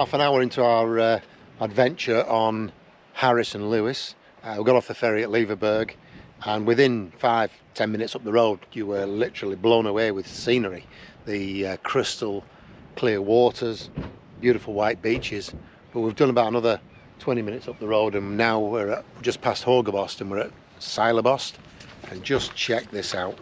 half an hour into our adventure on Harris and Lewis. We got off the ferry at Leverburg, and within 5-10 minutes up the road you were literally blown away with scenery. The crystal clear waters, beautiful white beaches. But we've done about another 20 minutes up the road, and now we're just past Hågabost and we're at Silabost. And just check this out.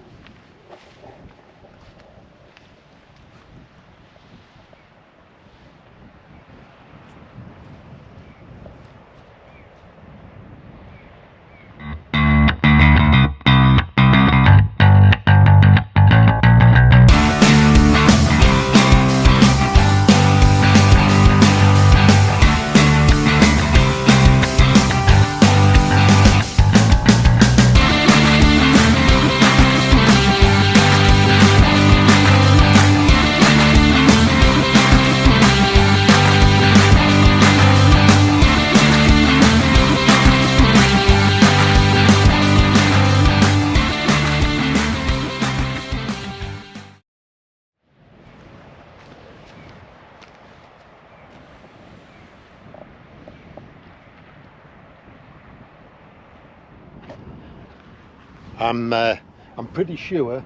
I'm pretty sure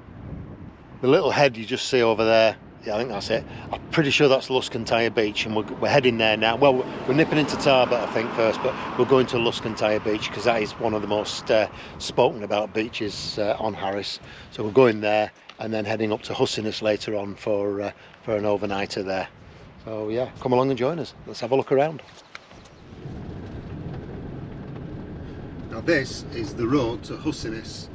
the little head you just see over there, yeah, I think that's it. I'm pretty sure that's Luskentyre Beach, and we're heading there now. Well, we're nipping into Tarbert, I think, first, but we're going to Luskentyre Beach because that is one of the most spoken about beaches on Harris. So we're going there and then heading up to Hussiness later on for an overnighter there. So yeah, come along and join us. Let's have a look around. Now this is the road to Hussiness.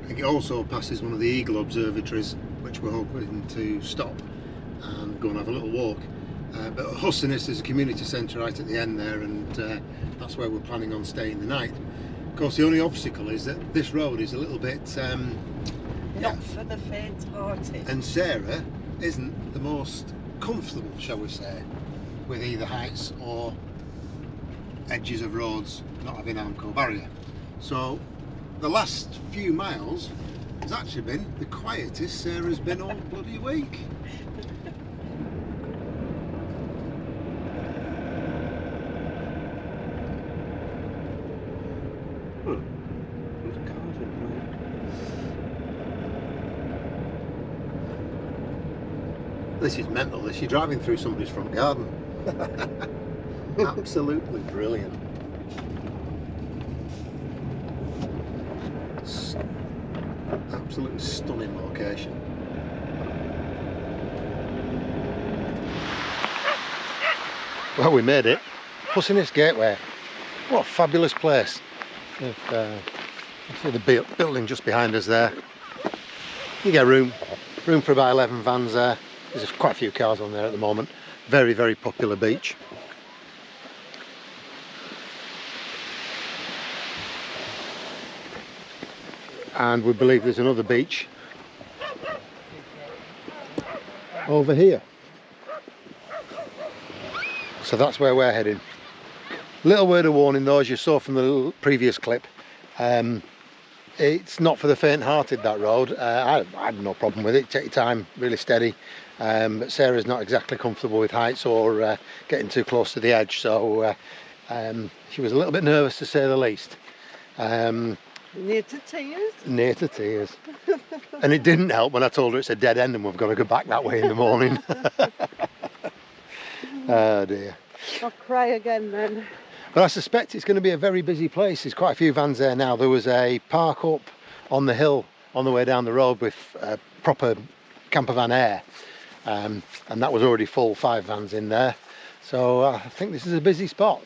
It also passes one of the eagle observatories, which we're hoping to stop and go and have a little walk. But Hussiness is a community centre right at the end there, and that's where we're planning on staying the night. Of course, the only obstacle is that this road is a little bit not for the faint-hearted. And Sarah isn't the most comfortable, shall we say, with either heights or edges of roads not having Armco barrier. So the last few miles has actually been the quietest Sarah's been all bloody week. This is mental, this. You're driving through somebody's front garden. Absolutely brilliant. Absolutely stunning location. Well, we made it. Hussiness Gateway. What a fabulous place. You see the building just behind us there. You get room for about 11 vans there. There's quite a few cars on there at the moment. Very, very popular beach. And we believe there's another beach over here. So that's where we're heading. Little word of warning though, as you saw from the previous clip, it's not for the faint-hearted, that road. I had no problem with it. Take your time, really steady. But Sarah's not exactly comfortable with heights or getting too close to the edge, so she was a little bit nervous, to say the least. Near to tears? Near to tears. And it didn't help when I told her it's a dead end and we've got to go back that way in the morning. Oh dear. I'll cry again then. But I suspect it's going to be a very busy place. There's quite a few vans there now. There was a park up on the hill on the way down the road with proper Campervan air. And that was already full, 5 vans in there. So I think this is a busy spot.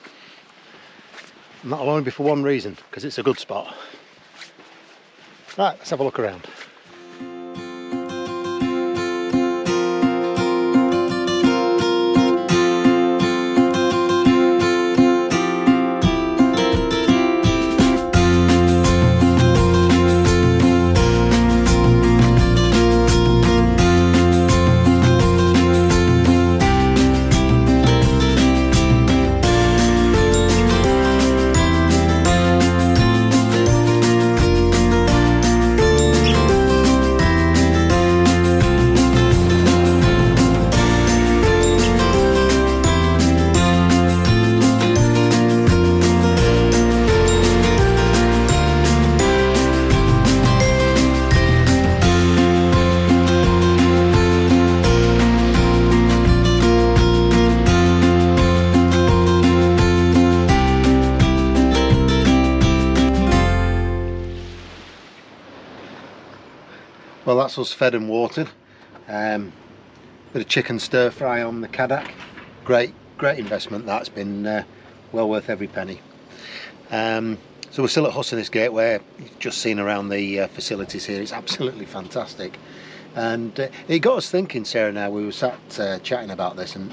And that'll only be for one reason, because it's a good spot. Right, let's have a look around. Well, that's us fed and watered. Bit of chicken stir fry on the Kadak. Great investment. That's been well worth every penny. So we're still at Hussonis Gateway. You've just seen around the facilities here. It's absolutely fantastic. And it got us thinking, Sarah and I, we were sat chatting about this, and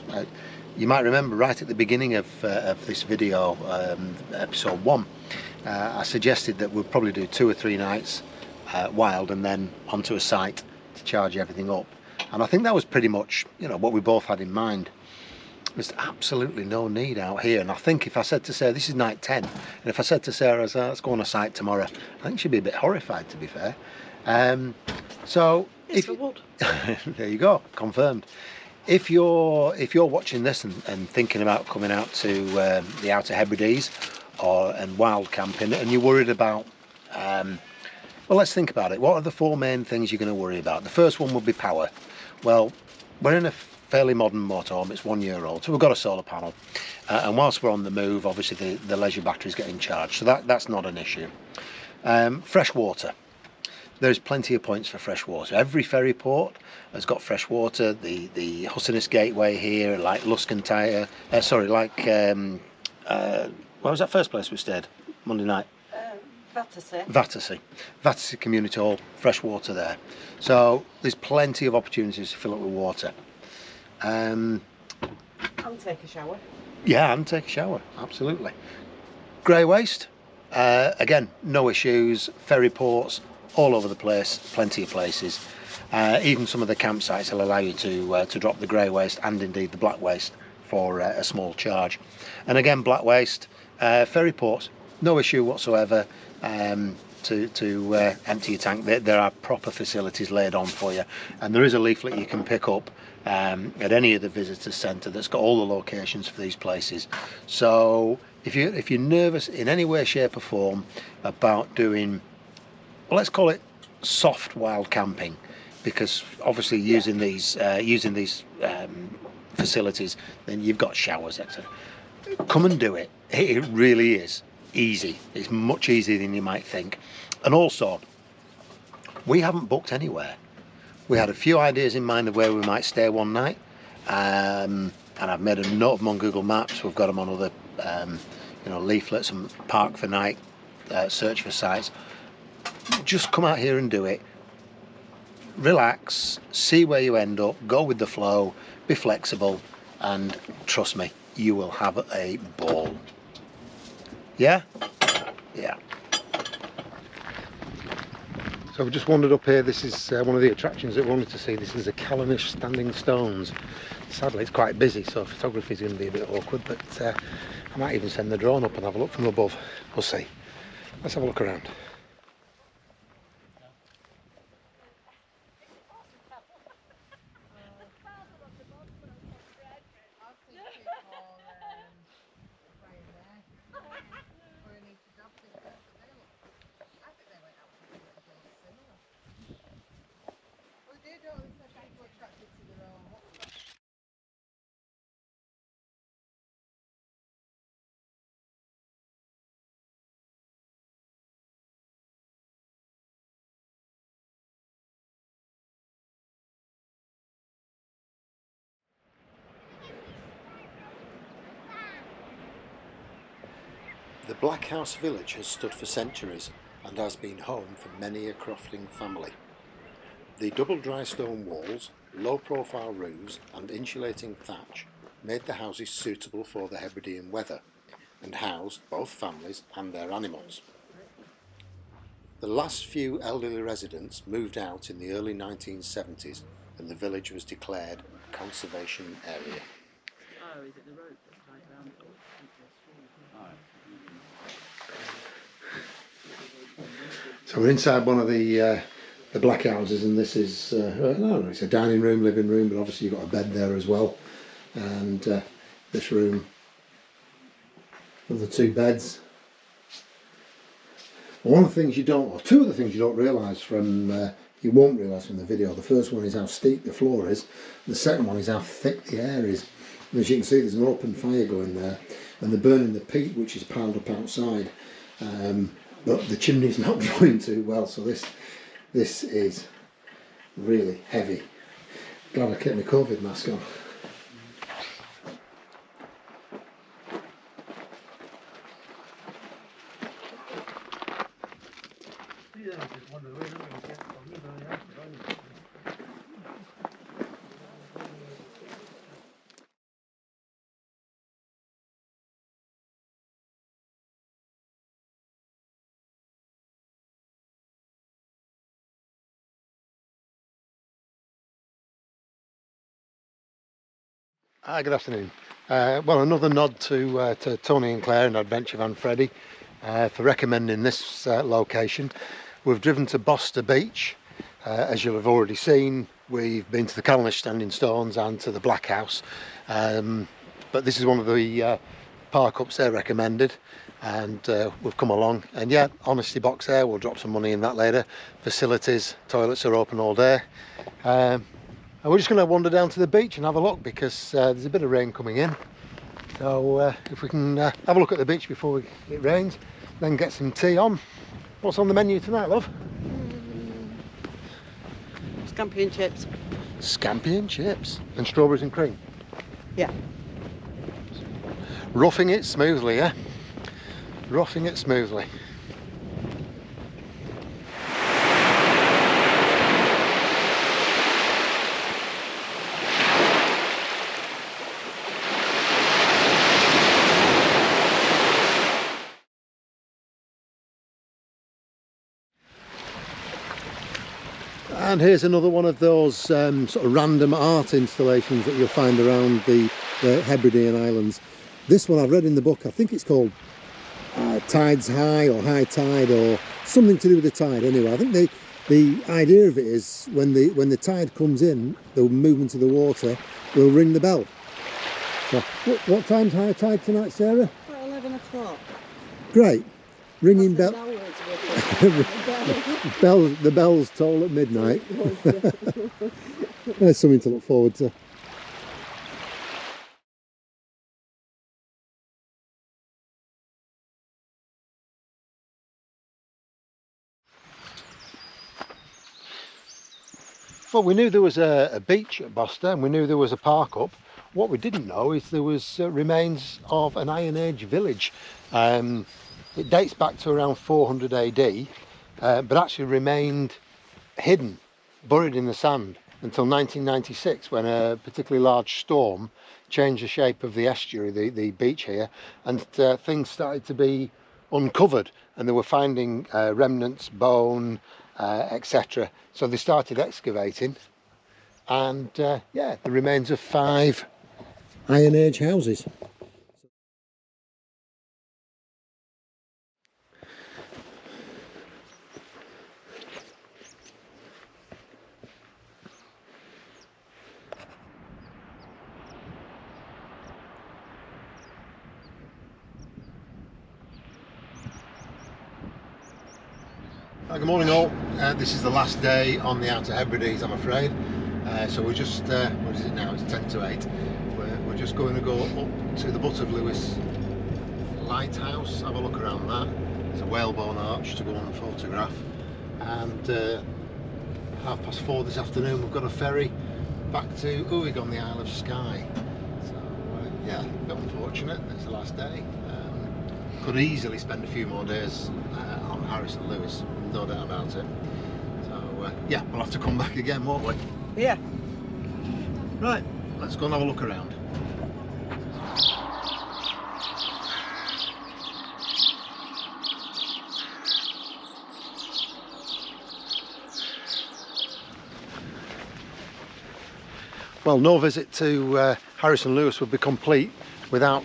you might remember right at the beginning of this video, episode 1, I suggested that we'll probably do 2 or 3 nights wild and then onto a site to charge everything up. And I think that was pretty much, you know, what we both had in mind. There's absolutely no need out here, and I think if I said to Sarah, this is night 10, and if I said to Sarah, let's go on a site tomorrow, I think she'd be a bit horrified, to be fair. So Yes, I would. there you go, confirmed. If you're watching this and thinking about coming out to the Outer Hebrides and wild camping, and you're worried about, well, let's think about it. What are the 4 main things you're going to worry about? The first one would be power. Well, we're in a fairly modern motorhome. It's 1 year old, so we've got a solar panel, and whilst we're on the move, obviously the leisure battery's getting charged, so that's not an issue. Fresh water. There's plenty of points for fresh water. Every ferry port has got fresh water. The Hussonis Gateway here, like Luscantire, where was that first place we stayed Monday night? Vattersea Community Hall, fresh water there. So there's plenty of opportunities to fill up with water. I'll take a shower. Yeah, and take a shower, absolutely. Grey waste, again, no issues. Ferry ports all over the place, plenty of places. Even some of the campsites will allow you to drop the grey waste and indeed the black waste for a small charge. And again, black waste, ferry ports, no issue whatsoever to empty your tank. There are proper facilities laid on for you, and there is a leaflet you can pick up at any of the visitor centre that's got all the locations for these places. So if you're nervous in any way, shape or form about doing, well, let's call it soft wild camping, because obviously using these facilities, then you've got showers, etc. Come and do it. It really is easy. It's much easier than you might think. And also, we haven't booked anywhere. We had a few ideas in mind of where we might stay one night, and I've made a note of them on Google Maps. We've got them on other leaflets and park for night search for sites. Just come out here and do it. Relax, see where you end up, go with the flow, be flexible, and trust me, you will have a ball. Yeah? Yeah. So we've just wandered up here. This is one of the attractions that we wanted to see. This is the Callanish Standing Stones. Sadly, it's quite busy, so photography is going to be a bit awkward, but I might even send the drone up and have a look from above. We'll see. Let's have a look around. The Black House village has stood for centuries and has been home for many a crofting family. The double dry stone walls, low profile roofs and insulating thatch made the houses suitable for the Hebridean weather and housed both families and their animals. The last few elderly residents moved out in the early 1970s and the village was declared a conservation area. Oh, is it the road that's tied around it? So we're inside one of the black houses, and this is I don't know, it's a dining room, living room, but obviously you've got a bed there as well, and this room with the 2 beds. One of the things you don't, or 2 of the things you don't realise from you won't realise from the video. The first one is how steep the floor is. The second one is how thick the air is. And as you can see, there's an open fire going there, and they're burning the peat which is piled up outside. But the chimney's not going too well, so this is really heavy. Glad I kept my COVID mask on. Hi, good afternoon. Well, another nod to Tony and Claire and Adventure Van Freddy for recommending this location. We've driven to Boster Beach. As you'll have already seen, we've been to the Callanish Standing Stones and to the Black House. But this is one of the park-ups they recommended, and we've come along. And yeah, Honesty Box there, we'll drop some money in that later. Facilities, toilets are open all day. And we're just going to wander down to the beach and have a look, because there's a bit of rain coming in. So if we can have a look at the beach before it rains, then get some tea on. What's on the menu tonight, love? Scampi and chips. Scampi and chips. And strawberries and cream? Yeah. Roughing it smoothly, yeah? Roughing it smoothly. And here's another one of those sort of random art installations that you'll find around the Hebridean Islands. This one I've read in the book, I think it's called Tides High or High Tide, or something to do with the tide. Anyway, I think the idea of it is when the tide comes in, the movement of the water will ring the bell. So, what time's high tide tonight, Sarah? About 11 o'clock. Great. Ringing bell. Bell. The bells toll at midnight. There's something to look forward to. Well, we knew there was a beach at Boster, and we knew there was a park up. What we didn't know is there was remains of an Iron Age village. It dates back to around 400 AD, but actually remained hidden, buried in the sand, until 1996, when a particularly large storm changed the shape of the estuary, the beach here, and things started to be uncovered, and they were finding remnants, bone, etc. So they started excavating, and yeah, the remains of 5 Iron Age houses. Good morning all. This is the last day on the Outer Hebrides, I'm afraid. So we're just, what is it now? It's 10 to 8. We're just going to go up to the Butt of Lewis lighthouse, have a look around that. It's a whalebone arch to go and photograph. And 4:30 this afternoon we've got a ferry back to Uig on the Isle of Skye. So yeah, a bit unfortunate, it's the last day. Could easily spend a few more days on Harrison Lewis, no doubt about it. So yeah, we'll have to come back again, won't we? Yeah. Right, let's go and have a look around. Well, no visit to Harrison Lewis would be complete without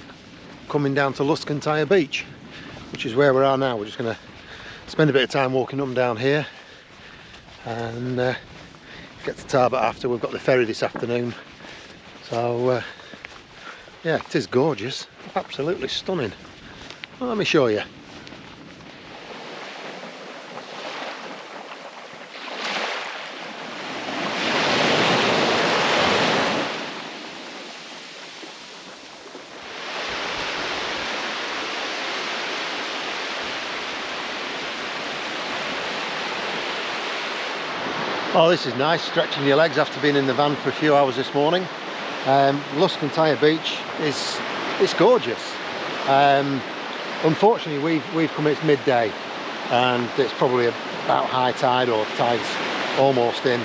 coming down to Luscantire Beach, which is where we are now. We're just going to spend a bit of time walking up and down here and get to Tarbert after. We've got the ferry this afternoon, so yeah, it is gorgeous, absolutely stunning. Well, let me show you. Oh, this is nice, stretching your legs after being in the van for a few hours this morning. Luscantire Beach is gorgeous. Unfortunately, we've come, it's midday, and it's probably about high tide, or tide's almost in,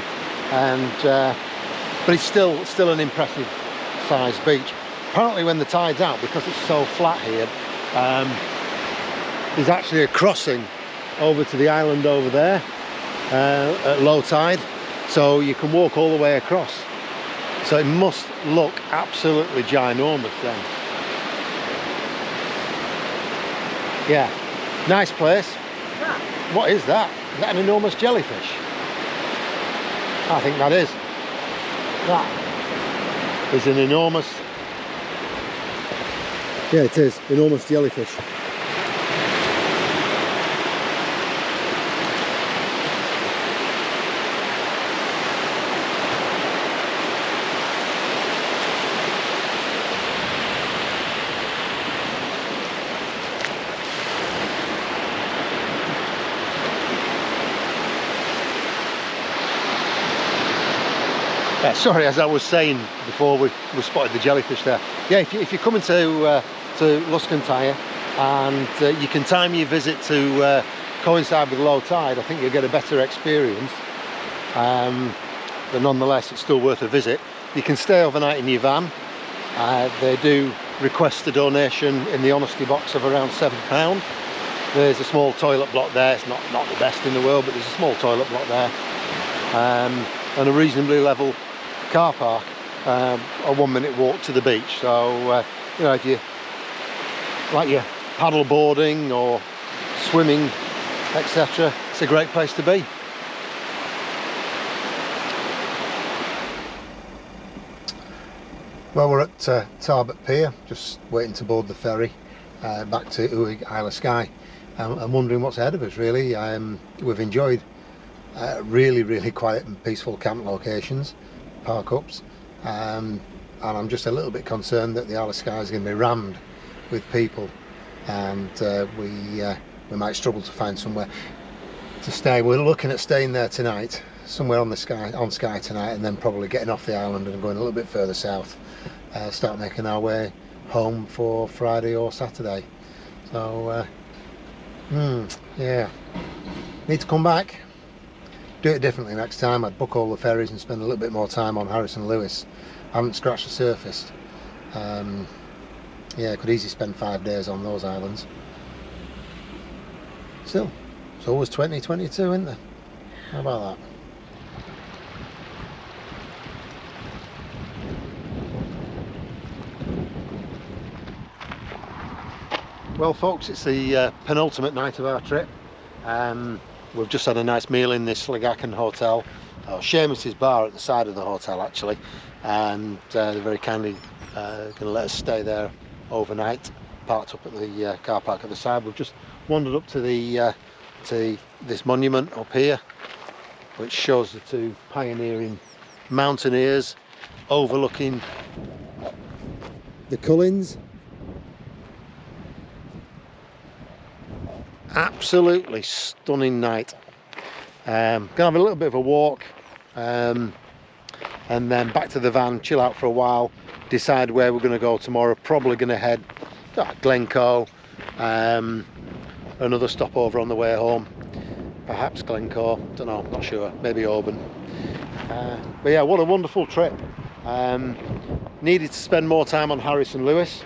and but it's still an impressive sized beach. Apparently when the tide's out, because it's so flat here, there's actually a crossing over to the island over there at low tide, so you can walk all the way across. So it must look absolutely ginormous then. Yeah, nice place. What is that? Is that an enormous jellyfish? I think that is. That is an enormous... Yeah, it is. Enormous jellyfish. Sorry, as I was saying before we spotted the jellyfish there. Yeah, if you're coming to Luscantire, and you can time your visit to coincide with low tide, I think you'll get a better experience. But nonetheless, it's still worth a visit. You can stay overnight in your van. They do request a donation in the honesty box of around £7. There's a small toilet block there. It's not the best in the world, but there's a small toilet block there, and a reasonably level car park, a 1 minute walk to the beach. So you know, if you like your paddle boarding or swimming, etc., it's a great place to be. Well, we're at Tarbert Pier, just waiting to board the ferry back to Uig, Isle of Skye. I'm wondering what's ahead of us, really. We've enjoyed really quiet and peaceful camp locations, park-ups, and I'm just a little bit concerned that the Isle of Skye is going to be rammed with people, and we might struggle to find somewhere to stay. We're looking at staying there tonight, somewhere on Skye tonight, and then probably getting off the island and going a little bit further south, start making our way home for Friday or Saturday. So yeah, need to come back, do it differently next time. I'd book all the ferries and spend a little bit more time on Harrison Lewis. I haven't scratched the surface. Yeah, I could easily spend 5 days on those islands. Still, it's always 2022, isn't there? How about that? Well folks, it's the penultimate night of our trip. We've just had a nice meal in this Legacan hotel, Seamus's bar at the side of the hotel actually, and they're very kindly going to let us stay there overnight, parked up at the car park at the side. We've just wandered up to the this monument up here, which shows the two pioneering mountaineers overlooking the Cullins. Absolutely stunning night. Gonna have a little bit of a walk, and then back to the van, chill out for a while, decide where we're going to go tomorrow. Probably going to head to Glencoe, another stopover on the way home, perhaps Glencoe, don't know, not sure, maybe Auburn. But yeah, what a wonderful trip. Needed to spend more time on Harrison Lewis,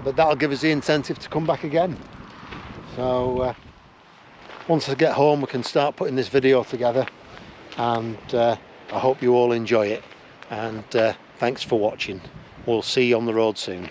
but that'll give us the incentive to come back again. So once I get home, we can start putting this video together, and I hope you all enjoy it, and thanks for watching. We'll see you on the road soon.